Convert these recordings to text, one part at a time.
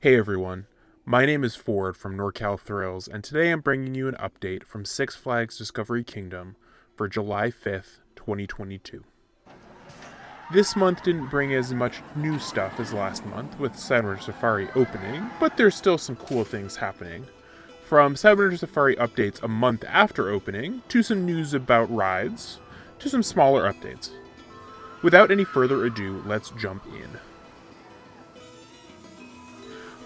Hey everyone, my name is Ford from NorCal Thrills, and today I'm bringing you an update from Six Flags Discovery Kingdom for July 5th, 2022. This month didn't bring as much new stuff as last month with Sidewinder Safari opening, but there's still some cool things happening. From Sidewinder Safari updates a month after opening, to some news about rides, to some smaller updates. Without any further ado, let's jump in.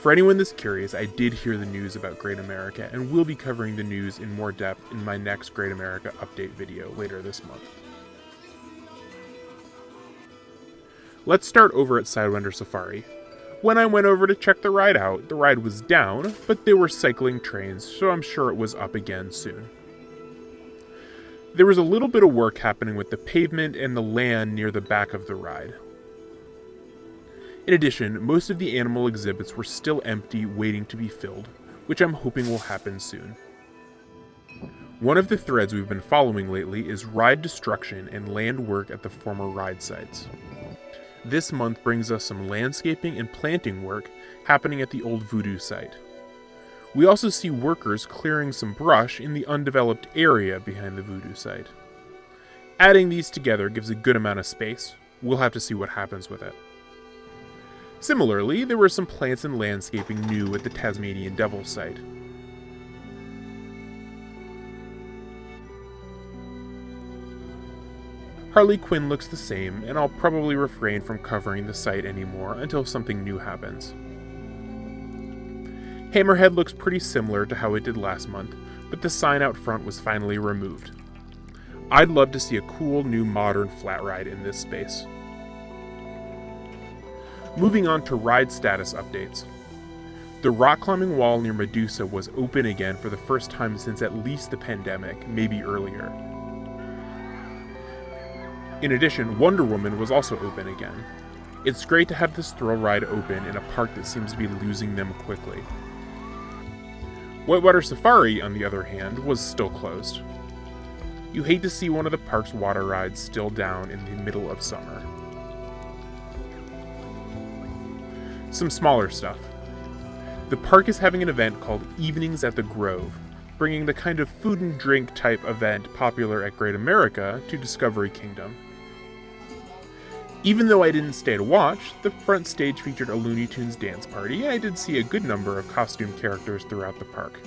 For anyone that's curious, I did hear the news about Great America, and will be covering the news in more depth in my next Great America update video later this month. Let's start over at Sidewinder Safari. When I went over to check the ride out, the ride was down, but they were cycling trains, so I'm sure it was up again soon. There was a little bit of work happening with the pavement and the land near the back of the ride. In addition, most of the animal exhibits were still empty, waiting to be filled, which I'm hoping will happen soon. One of the threads we've been following lately is ride destruction and land work at the former ride sites. This month brings us some landscaping and planting work happening at the old Voodoo site. We also see workers clearing some brush in the undeveloped area behind the Voodoo site. Adding these together gives a good amount of space. We'll have to see what happens with it. Similarly, there were some plants and landscaping new at the Tasmanian Devil site. Harley Quinn looks the same, and I'll probably refrain from covering the site anymore until something new happens. Hammerhead looks pretty similar to how it did last month, but the sign out front was finally removed. I'd love to see a cool new modern flat ride in this space. Moving on to ride status updates. The rock climbing wall near Medusa was open again for the first time since at least the pandemic, maybe earlier. In addition, Wonder Woman was also open again. It's great to have this thrill ride open in a park that seems to be losing them quickly. Whitewater Safari, on the other hand, was still closed. You hate to see one of the park's water rides still down in the middle of summer. Some smaller stuff. The park is having an event called Evenings at the Grove, bringing the kind of food and drink type event popular at Great America to Discovery Kingdom. Even though I didn't stay to watch, the front stage featured a Looney Tunes dance party, and I did see a good number of costume characters throughout the park.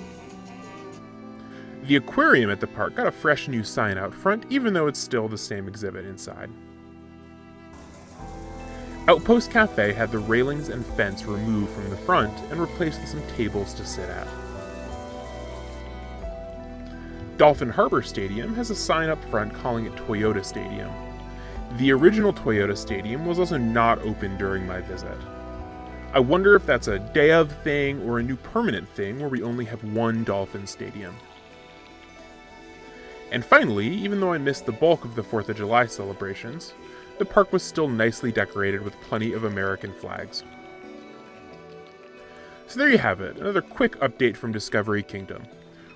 The aquarium at the park got a fresh new sign out front, even though it's still the same exhibit inside. Outpost Cafe had the railings and fence removed from the front and replaced with some tables to sit at. Dolphin Harbor Stadium has a sign up front calling it Toyota Stadium. The original Toyota Stadium was also not open during my visit. I wonder if that's a day of thing or a new permanent thing where we only have one Dolphin Stadium. And finally, even though I missed the bulk of the 4th of July celebrations, the park was still nicely decorated with plenty of American flags. So there you have it, another quick update from Discovery Kingdom.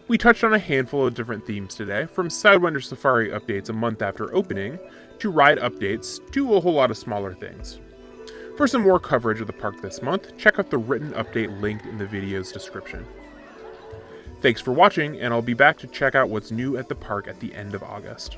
We touched on a handful of different themes today, from Sidewinder Safari updates a month after opening, to ride updates, to a whole lot of smaller things. For some more coverage of the park this month, check out the written update linked in the video's description. Thanks for watching, and I'll be back to check out what's new at the park at the end of August.